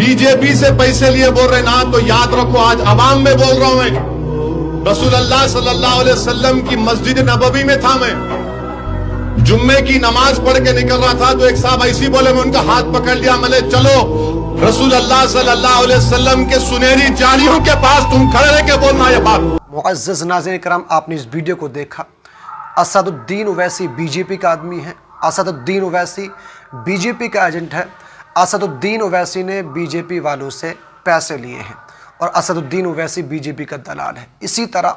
BJP से पैसे लिए बोल रहे ना, तो याद रखो आज अवाम में बोल रहा हूं मैं। रसूल अल्लाह सल्लल्लाहु अलैहि वसल्लम की मस्जिद नबवी में था मैं, जुम्मे की नमाज पढ़ के निकल रहा था, तो एक साहब ऐसी बोले, मैं उनका हाथ पकड़ लिया, मैंने चलो रसूल अल्लाह सल्लल्लाहु अलैहि वसल्लम के सुनहरी जालियों के पास तुम खड़े रह के बोलना ये बात। मुअज़्ज़ज़ नाज़रीन किराम, आपने इस वीडियो को देखा। असदुद्दीन ओवैसी बीजेपी का आदमी है, असदुद्दीन ओवैसी बीजेपी का एजेंट है। असदुद्दीन ओवैसी ने बीजेपी वालों से पैसे लिए हैं और असदुद्दीन ओवैसी बीजेपी का दलाल है। इसी तरह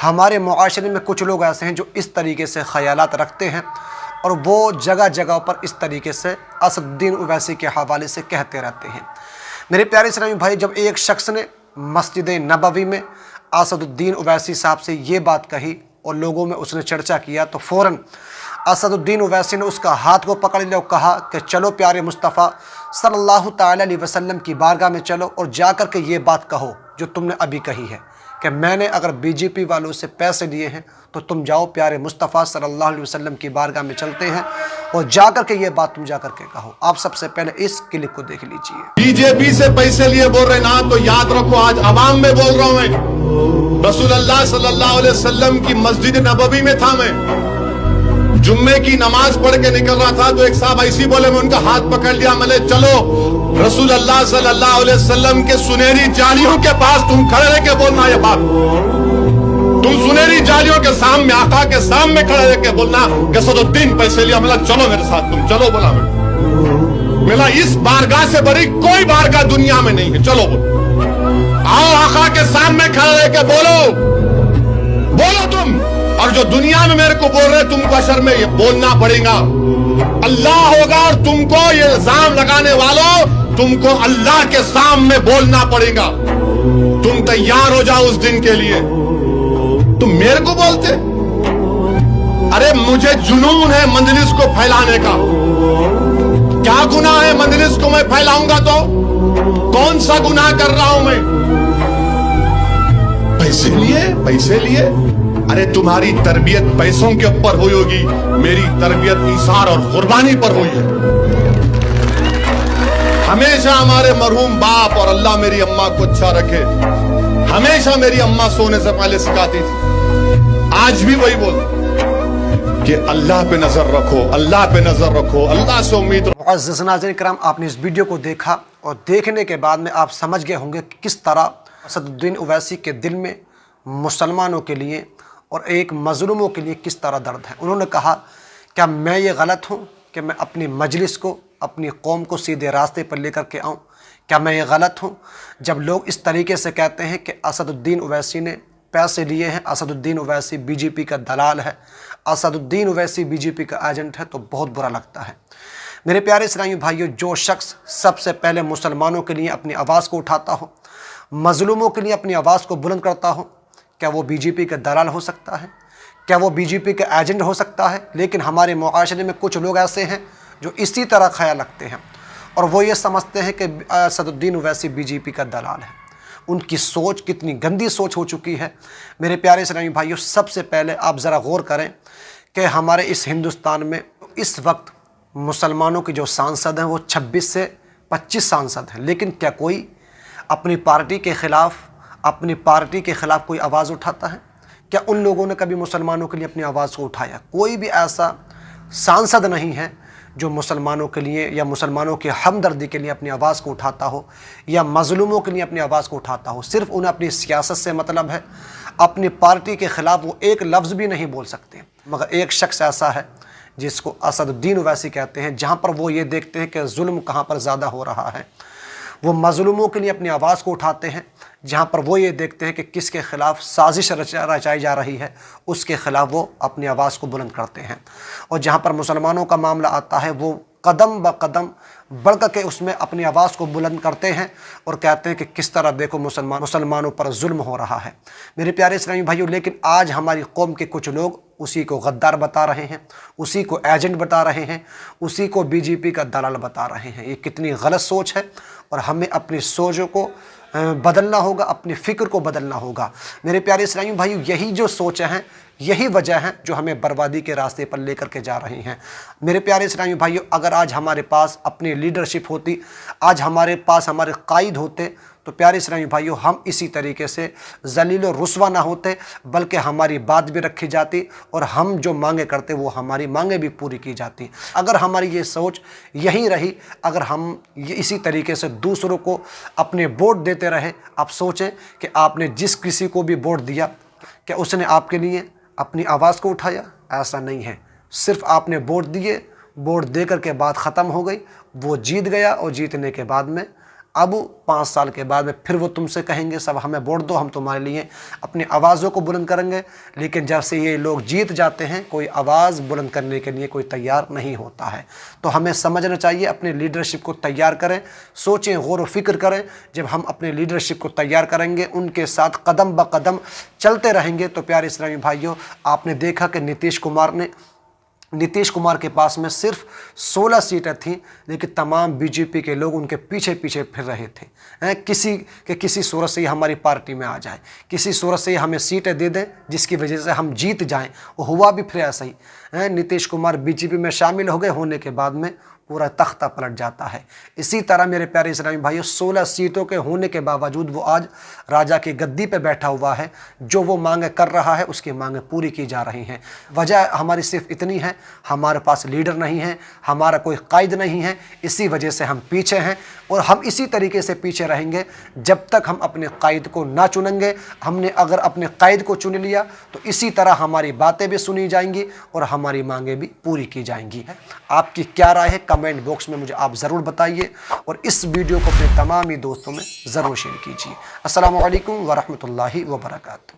हमारे मुआशरे में कुछ लोग ऐसे हैं जो इस तरीके से ख़यालात रखते हैं और वो जगह जगह पर इस तरीके से असदुद्दीन ओवैसी के हवाले से कहते रहते हैं। मेरे प्यारे इस्लामी भाई, जब एक शख्स ने मस्जिद नबवी में असदुद्दीन ओवैसी साहब से ये बात कही और लोगों में उसने चर्चा किया, तो फ़ौरन असदुद्दीन ओवैसी ने उसका हाथ को पकड़ लिया और कहा कि चलो प्यारे मुस्तफ़ा सल्लल्लाहु ताला अलैहि वसल्लम की बारगाह में चलो और जाकर के ये बात कहो जो तुमने अभी कही है कि मैंने अगर बीजेपी वालों से पैसे लिए हैं तो तुम जाओ प्यारे मुस्तफ़ा सल्लल्लाहु अलैहि वसल्लम की बारगाह में चलते हैं और जाकर के ये बात तुम जाकर के कहो। आप सबसे पहले इस क्लिप को देख लीजिए। बीजेपी से पैसे लिए बोल रहे ना, तो याद रखो आज अवाम में बोल रहा हूं मैं। रसूल अल्लाह सल्लल्लाहु अलैहि वसल्लम की मस्जिद नबवी में था मैं, जुम्मे की नमाज पढ़ के निकल रहा था, तो एक साहब ऐसी बोले, मैं उनका हाथ पकड़ लिया, मैंने चलो रसूल अल्लाह सल्लल्लाहु अलैहि वसल्लम के सुनहरी जालियों के पास तुम खड़े रह के बोलना ये बात। तुम सुनहरी जालियों के सामने, आका के सामने खड़े रह के बोलना कि असदुद्दीन पैसे लिया, मिला चलो मेरे साथ, तुम चलो। बोला मैं, मिला इस बारगाह से बड़ी कोई बारगाह दुनिया में नहीं है, चलो बोलो, आओ आका के सामने खड़े रह के बोलो तुम। और जो दुनिया में मेरे को बोल रहे, तुमको अशर में ये बोलना पड़ेगा, अल्लाह होगा और तुमको ये इल्जाम लगाने वालों, तुमको अल्लाह के सामने बोलना पड़ेगा। तुम तैयार हो जाओ उस दिन के लिए। तुम मेरे को बोलते, अरे मुझे जुनून है मजलिस को फैलाने का। क्या गुनाह है मजलिस को मैं फैलाऊंगा तो? कौन सा गुनाह कर रहा हूं मैं? पैसे लिए। अरे तुम्हारी तरबियत पैसों के ऊपर हुई होगी, मेरी तरबियत इसार और कुर्बानी पर हुई है। हमेशा हमारे मरहूम बाप और अल्लाह मेरी अम्मा को अच्छा रखे, हमेशा मेरी अम्मा सोने से पहले सिखाती थी, आज भी वही बोल कि अल्लाह पे नजर रखो, अल्लाह पे नजर रखो, अल्लाह से उम्मीद रखो। मुअज़्ज़ज़ नाज़रीन किराम, आपने इस वीडियो को देखा और देखने के बाद में आप समझ गए होंगे कि किस तरह असदुद्दीन ओवैसी के दिल में मुसलमानों के लिए और एक मज़लूमों के लिए किस तरह दर्द है। उन्होंने कहा, क्या मैं ये गलत हूँ कि मैं अपनी मजलिस को, अपनी कौम को सीधे रास्ते पर लेकर के आऊँ? क्या मैं ये गलत हूँ जब लोग इस तरीके से कहते हैं कि असदुद्दीन ओवैसी ने पैसे लिए हैं, असदुद्दीन ओवैसी बीजेपी का दलाल है, असदुद्दीन ओवैसी बीजेपी का एजेंट है? तो बहुत बुरा लगता है। मेरे प्यारे इस्लामी भाइयों, जो शख्स सबसे पहले मुसलमानों के लिए अपनी आवाज़ को उठाता हो, मज़लूमों के लिए अपनी आवाज़ को बुलंद करता हो, क्या वो बीजेपी का दलाल हो सकता है? क्या वो बीजेपी का एजेंट हो सकता है? लेकिन हमारे मुआशरे में कुछ लोग ऐसे हैं जो इसी तरह ख्याल रखते हैं और वो ये समझते हैं कि असदुद्दीन ओवैसी बीजेपी का दलाल है। उनकी सोच कितनी गंदी सोच हो चुकी है। मेरे प्यारे इस्लामी भाइयों, सबसे पहले आप ज़रा गौर करें कि हमारे इस हिंदुस्तान में इस वक्त मुसलमानों के जो सांसद हैं वो 26 से 25 सांसद हैं, लेकिन क्या कोई अपनी पार्टी के ख़िलाफ़ कोई आवाज़ उठाता है? क्या उन लोगों ने कभी मुसलमानों के लिए अपनी आवाज़ को उठाया? कोई भी ऐसा सांसद नहीं है जो मुसलमानों के लिए या मुसलमानों की हमदर्दी के लिए अपनी आवाज़ को उठाता हो या मज़लूमों के लिए अपनी आवाज़ को उठाता हो। सिर्फ़ उन्हें अपनी सियासत से मतलब है, अपनी पार्टी के ख़िलाफ़ वो एक लफ्ज़ भी नहीं बोल सकते। मगर एक शख्स ऐसा है जिसको असदुद्दीन ओवैसी कहते हैं, जहाँ पर वो ये देखते हैं कि जुल्म कहाँ पर ज़्यादा हो रहा है, वो मज़लूमों के लिए अपनी आवाज़ को उठाते हैं। जहाँ पर वो ये देखते हैं कि किसके ख़िलाफ़ साजिश रचाई जा रही है, उसके ख़िलाफ़ वो अपनी आवाज़ को बुलंद करते हैं। और जहाँ पर मुसलमानों का मामला आता है, वो कदम ब कदम बढ़ के उसमें अपनी आवाज़ को बुलंद करते हैं और कहते हैं कि किस तरह देखो मुसलमानों पर जुल्म हो रहा है। मेरे प्यारे इस्लामी भाइयों, लेकिन आज हमारी कौम के कुछ लोग उसी को गद्दार बता रहे हैं, उसी को एजेंट बता रहे हैं, उसी को बीजेपी का दलाल बता रहे हैं। ये कितनी गलत सोच है और हमें अपनी सोचों को बदलना होगा, अपनी फ़िक्र को बदलना होगा। मेरे प्यारे इस्लामी भाइयों, यही जो सोच हैं, यही वजह है जो हमें बर्बादी के रास्ते पर लेकर के जा रही हैं। मेरे प्यारे इस्लामी भाइयों, अगर आज हमारे पास अपनी लीडरशिप होती, आज हमारे पास हमारे कायद होते, तो प्यारे इस्लामी भाइयों हम इसी तरीके से ज़लील और रुस्वा ना होते, बल्कि हमारी बात भी रखी जाती और हम जो मांगे करते वो हमारी मांगे भी पूरी की जाती। अगर हमारी ये सोच यही रही, अगर हम इसी तरीके से दूसरों को अपने वोट देते रहे, आप सोचें कि आपने जिस किसी को भी वोट दिया, क्या उसने आपके लिए अपनी आवाज़ को उठाया? ऐसा नहीं है। सिर्फ आपने वोट दिए, वोट देकर के बात ख़त्म हो गई, वो जीत गया और जीतने के बाद में अब 5 साल के बाद में फिर वो तुमसे कहेंगे सब हमें वोट दो, हम तुम्हारे लिए अपनी आवाज़ों को बुलंद करेंगे। लेकिन जब से ये लोग जीत जाते हैं, कोई आवाज़ बुलंद करने के लिए कोई तैयार नहीं होता है। तो हमें समझना चाहिए, अपने लीडरशिप को तैयार करें, सोचें, गौर व फिक्र करें। जब हम अपने लीडरशिप को तैयार करेंगे, उनके साथ कदम ब कदम चलते रहेंगे, तो प्यारे इस्लामी भाइयों, आपने देखा कि नीतीश कुमार के पास में सिर्फ 16 सीटें थीं, लेकिन तमाम बीजेपी के लोग उनके पीछे पीछे फिर रहे थे। किसी सूरत से ही हमारी पार्टी में आ जाए, किसी सूरत से ही हमें सीटें दे दें जिसकी वजह से हम जीत जाएं। वो हुआ भी फिर ऐसा ही। नीतीश कुमार बीजेपी में शामिल हो गए, होने के बाद में पूरा तख्ता पलट जाता है। इसी तरह मेरे प्यारे इस्लामी भाइयों, 16 सीटों के होने के बावजूद वो आज राजा की गद्दी पे बैठा हुआ है। जो वो मांगे कर रहा है, उसकी मांगे पूरी की जा रही हैं। वजह हमारी सिर्फ इतनी है, हमारे पास लीडर नहीं है, हमारा कोई कायद नहीं है, इसी वजह से हम पीछे हैं और हम इसी तरीके से पीछे रहेंगे जब तक हम अपने कायद को ना चुनेंगे। हमने अगर अपने कायद को चुन लिया तो इसी तरह हमारी बातें भी सुनी जाएंगी और हमारी मांगे भी पूरी की जाएंगी। आपकी क्या राय है? कमेंट बॉक्स में मुझे आप ज़रूर बताइए और इस वीडियो को अपने तमाम ही दोस्तों में ज़रूर शेयर कीजिए। अस्सलामु अलैकुम व रहमतुल्लाहि व बरकातहू।